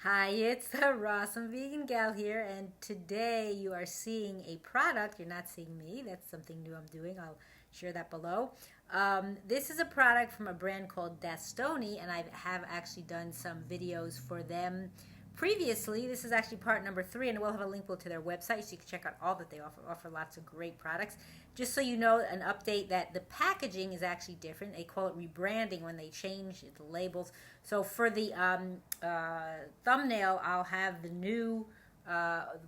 Hi, it's the Rawsome Vegan Gal here, and today you are seeing a product. You're not seeing me. That's something new I'm doing. I'll share that below. This is a product from a brand called Dastony, and I have actually done some videos for them previously. This is actually part number 3, and we'll have a link to their website so you can check out all that they offer lots of great products. Just so you know, an update that the packaging is actually different. They call it rebranding when they change the labels. So for the thumbnail, I'll have the new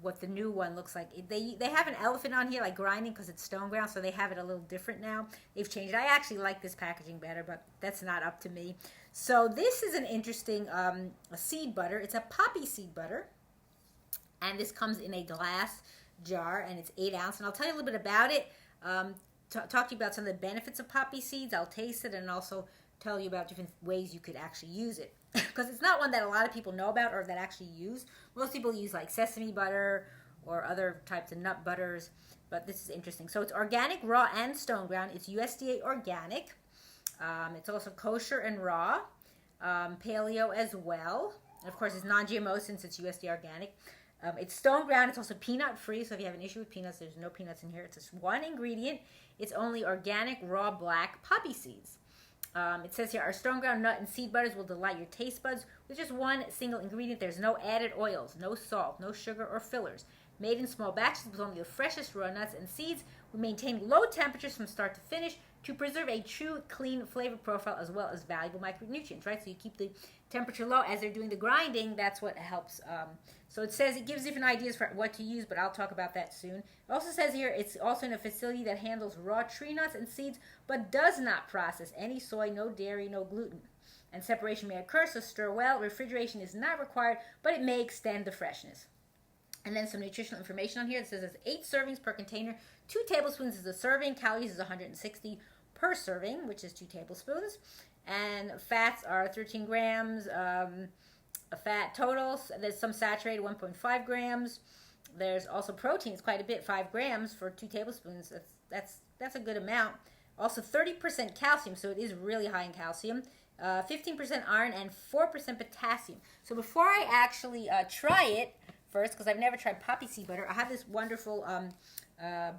what the new one looks like. They have an elephant on here, like grinding, because it's stone ground, so they have it a little different now. They've changed it. I actually like this packaging better, but that's not up to me. So this is an interesting seed butter. It's a poppy seed butter, and this comes in a glass jar, and it's 8 ounce. And I'll tell you a little bit about it. Talk to you about some of the benefits of poppy seeds. I'll taste it and also tell you about different ways you could actually use it. Because it's not one that a lot of people know about or that actually use. Most people use like sesame butter or other types of nut butters, but this is interesting. So it's organic, raw, and stone ground. It's USDA organic. It's also kosher and raw, paleo as well. And of course, it's non-GMO since it's USDA organic. It's stone ground. It's also peanut free. So if you have an issue with peanuts, there's no peanuts in here. It's just one ingredient. It's only organic, raw, black poppy seeds. It says here, our stone ground nut and seed butters will delight your taste buds with just one single ingredient. There's no added oils, no salt, no sugar or fillers. Made in small batches with only the freshest raw nuts and seeds, we maintain low temperatures from start to finish to preserve a true, clean flavor profile as well as valuable micronutrients, right? So you keep the temperature low as they're doing the grinding. That's what helps. So it says it gives different ideas for what to use, but I'll talk about that soon. It also says here it's also in a facility that handles raw tree nuts and seeds, but does not process any soy, no dairy, no gluten. And separation may occur, so stir well. Refrigeration is not required, but it may extend the freshness. And then some nutritional information on here. It says it's 8 servings per container. 2 tablespoons is a serving. Calories is 160 per serving, which is 2 tablespoons. And fats are 13 grams. Fat totals. There's some saturated, 1.5 grams. There's also proteins, quite a bit, 5 grams for 2 tablespoons. That's a good amount. Also 30% calcium, so it is really high in calcium. 15% iron and 4% potassium. So before I actually try it first, because I've never tried poppy seed butter, I have this wonderful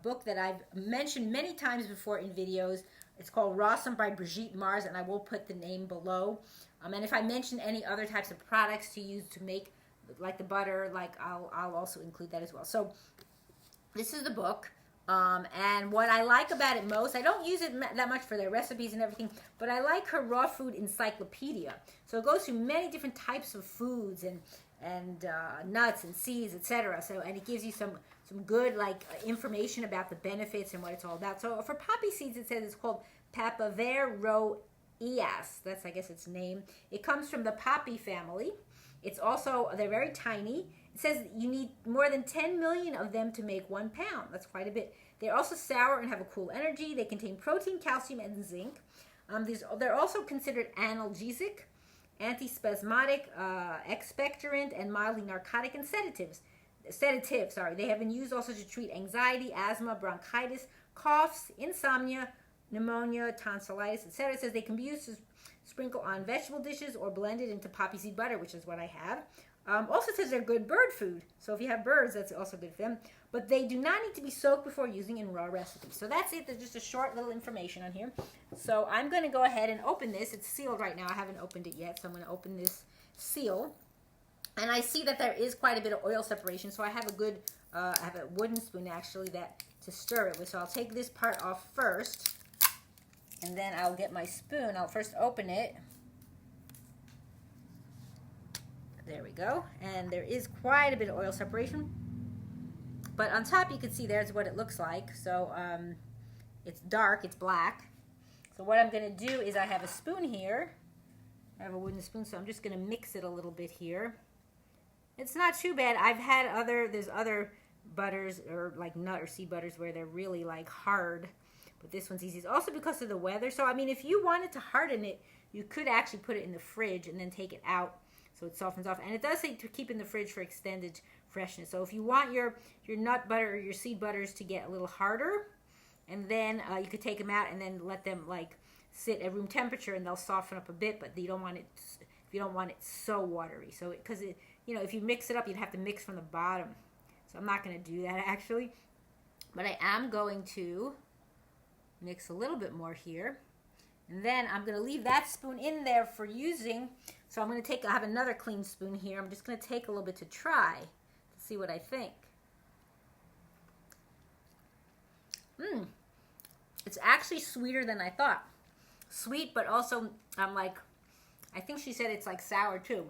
book that I've mentioned many times before in videos. It's called Rawsome by Brigitte, and I will put the name below. And if I mention any other types of products to use to make, like the butter, I'll also include that as well. So this is the book. And what I like about it most, I don't use it that much for their recipes and everything, but I like her raw food encyclopedia. So it goes through many different types of foods and nuts and seeds, etc. So, and it gives you some good information about the benefits and what it's all about. So for poppy seeds, it says it's called Papaver that's, I guess, its name. It comes from the poppy family. It's also, they're very tiny. It says you need more than 10 million of them to make 1 pound. That's quite a bit. They're also sour and have a cool energy. They contain protein, calcium, and zinc. They're also considered analgesic, antispasmodic, expectorant, and mildly narcotic and sedatives. They have been used also to treat anxiety, asthma, bronchitis, coughs, insomnia, pneumonia, tonsillitis, etc. It says they can be used to sprinkle on vegetable dishes or blended into poppy seed butter, which is what I have. Also says they're good bird food. So if you have birds, that's also good for them. But they do not need to be soaked before using in raw recipes. So that's it. There's just a short little information on here. So I'm going to go ahead and open this. It's sealed right now. I haven't opened it yet. So I'm going to open this seal. And I see that there is quite a bit of oil separation. So I have I have a wooden spoon actually to stir it with. So I'll take this part off first. And then I'll get my spoon. I'll first open it. There we go. And there is quite a bit of oil separation. But on top you can see there's what it looks like. So it's dark, it's black. So what I'm going to do is I have a spoon here. I have a wooden spoon, so I'm just going to mix it a little bit here. It's not too bad. I've had there's other butters or like nut or seed butters where they're really like hard. But this one's easy. It's also because of the weather. So I mean, if you wanted to harden it, you could actually put it in the fridge and then take it out so it softens off. And it does say to keep in the fridge for extended freshness. So if you want your nut butter or your seed butters to get a little harder, and then you could take them out and then let them like sit at room temperature and they'll soften up a bit, but you don't want it, if if you don't want it so watery. So because you know, if you mix it up, you'd have to mix from the bottom. So I'm not going to do that actually, but I am going to mix a little bit more here. And then I'm going to leave that spoon in there for using. So I'm going to take, I have another clean spoon here. I'm just going to take a little bit to try to see what I think. It's actually sweeter than I thought. Sweet, but also I think she said it's like sour too.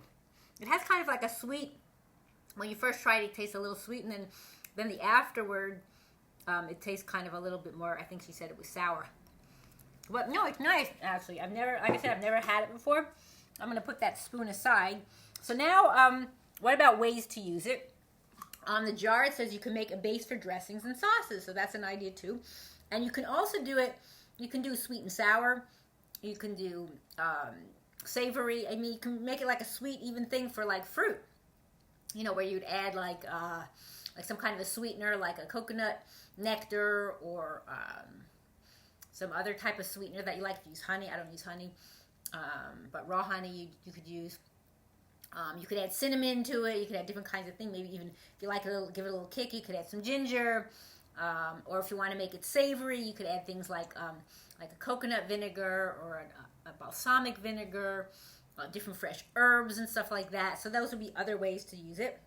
It has kind of like a sweet, when you first try it, it tastes a little sweet, and then the afterward, it tastes kind of a little bit more, I think she said it was sour. But no, it's nice, actually. I've never, like I said, I've never had it before. I'm going to put that spoon aside. So now, what about ways to use it? On the jar, it says you can make a base for dressings and sauces. So that's an idea too. And you can also do it, you can do sweet and sour. You can do savory. I mean, you can make it like a sweet, even thing for like fruit. You know, where you'd add like some kind of a sweetener, like a coconut nectar, or some other type of sweetener that you like. To use honey. I don't use honey, but raw honey you could use. You could add cinnamon to it. You could add different kinds of things. Maybe even if you like it, give it a little kick, you could add some ginger. Or if you want to make it savory, you could add things like a coconut vinegar or a balsamic vinegar, different fresh herbs and stuff like that. So those would be other ways to use it.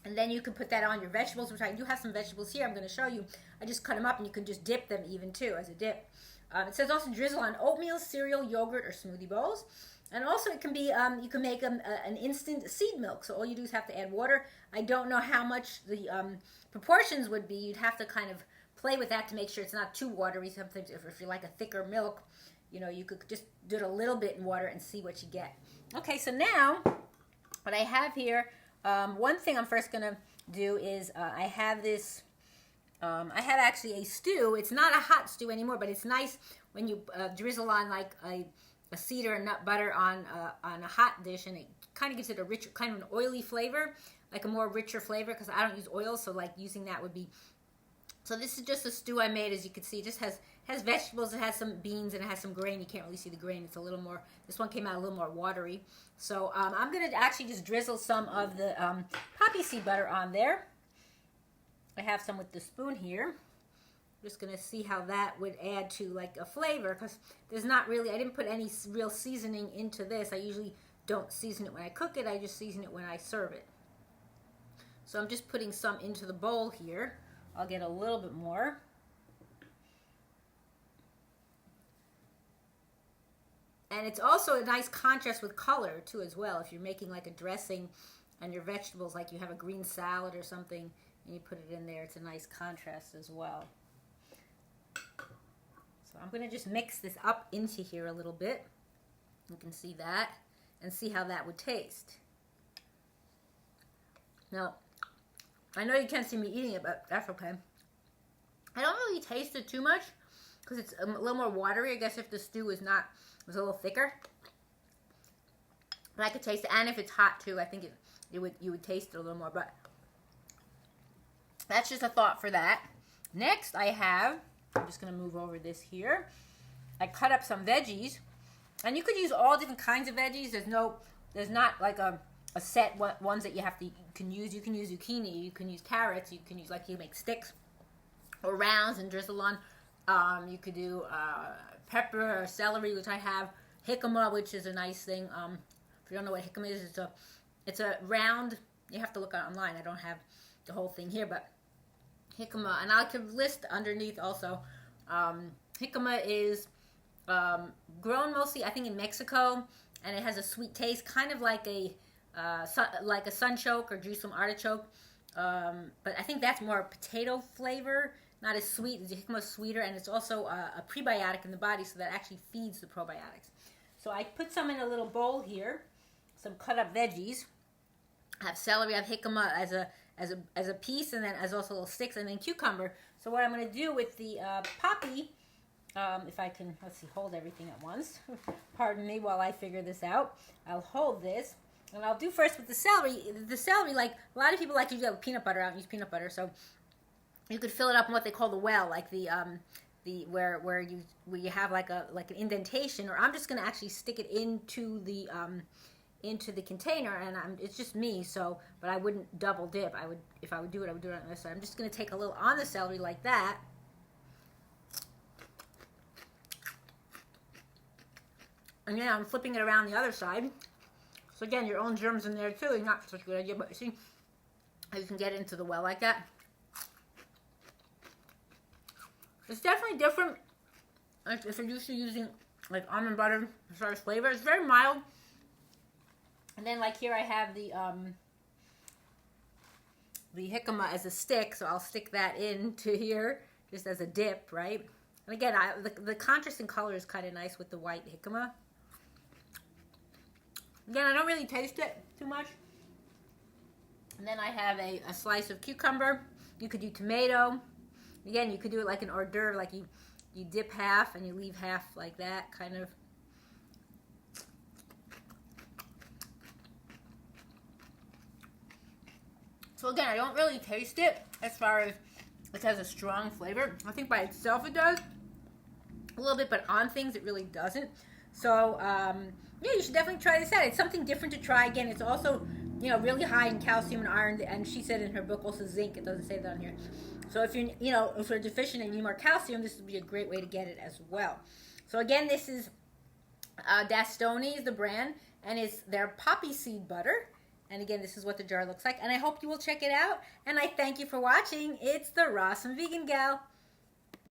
And then you can put that on your vegetables, which I do have some vegetables here. I'm going to show you. I just cut them up, and you can just dip them even too as a dip. It says also drizzle on oatmeal, cereal, yogurt, or smoothie bowls. And also it can be, you can make an instant seed milk. So all you do is have to add water. I don't know how much the proportions would be. You'd have to kind of play with that to make sure it's not too watery. Sometimes if you like a thicker milk, you know, you could just do it a little bit in water and see what you get. Okay, so now what I have here, one thing I'm first going to do is I have this, I have actually a stew. It's not a hot stew anymore, but it's nice when you drizzle on like a cedar and nut butter on a hot dish, and it kind of gives it a rich, kind of an oily flavor, like a more richer flavor, because I don't use oil, so like using that would be. So this is just a stew I made. As you can see, it just has vegetables, it has some beans, and it has some grain. You can't really see the grain. It's a little more, this one came out a little more watery. So I'm going to actually just drizzle some of the poppy seed butter on there. I have some with the spoon here. Just going to see how that would add to like a flavor, because there's not really, I didn't put any real seasoning into this. I usually don't season it when I cook it. I just season it when I serve it. So I'm just putting some into the bowl here. I'll get a little bit more. And it's also a nice contrast with color too as well. If you're making like a dressing on your vegetables, like you have a green salad or something, and you put it in there, it's a nice contrast as well. So I'm going to just mix this up into here a little bit. You can see that, and see how that would taste. Now, I know you can't see me eating it, but that's okay. I don't really taste it too much, because it's a little more watery. I guess if the stew was a little thicker. But I could taste it, and if it's hot too, I think you would taste it a little more. But that's just a thought for that. Next, I have, I'm just going to move over this here. I cut up some veggies, and you could use all different kinds of veggies. There's not like a set ones that you can use. You can use zucchini, you can use carrots, you can use, like, you make sticks or rounds and drizzle on. You could do pepper or celery, which I have. Jicama, which is a nice thing. If you don't know what jicama is, it's a round. You have to look online. I don't have the whole thing here, but jicama, and I could list underneath also. Jicama is grown mostly, I think, in Mexico, and it has a sweet taste, kind of like a sunchoke or Jerusalem artichoke. But I think that's more potato flavor, not as sweet. The jicama is sweeter, and it's also a prebiotic in the body, so that actually feeds the probiotics. So I put some in a little bowl here, some cut up veggies. I have celery, I have jicama as a piece, and then as also little sticks, and then cucumber. So what I'm going to do with the poppy, if I can, let's see, hold everything at once. Pardon me while I figure this out. I'll hold this, and I'll do first with the celery. The celery, like a lot of people like to use peanut butter. I don't use peanut butter, so you could fill it up in what they call the well, like where you have like an indentation. Or I'm just going to actually stick it into the into the container, and it's just me, so, but I wouldn't double dip. If I would do it, I would do it on this side. I'm just going to take a little on the celery like that. And then I'm flipping it around the other side. So again, your own germs in there too is not such a good idea, but see how you can get into the well like that. It's definitely different if you're used to using like almond butter as far as flavor. It's very mild. And then like here I have the jicama as a stick, so I'll stick that into here just as a dip, right? And again, the contrast in color is kind of nice with the white jicama. Again, I don't really taste it too much. And then I have a slice of cucumber. You could do tomato. Again, you could do it like an hors d'oeuvre, like you dip half and you leave half like that, kind of. So again, I don't really taste it as far as it has a strong flavor. I think by itself it does a little bit, but on things it really doesn't. So yeah, you should definitely try this out. It's something different to try. Again, it's also, you know, really high in calcium and iron, and she said in her book also zinc. It doesn't say that on here. So if you're deficient and you need more calcium, this would be a great way to get it as well. So again, this is Dastony is the brand, and it's their poppy seed butter. And again, this is what the jar looks like. And I hope you will check it out. And I thank you for watching. It's the Rawsome Vegan Gal.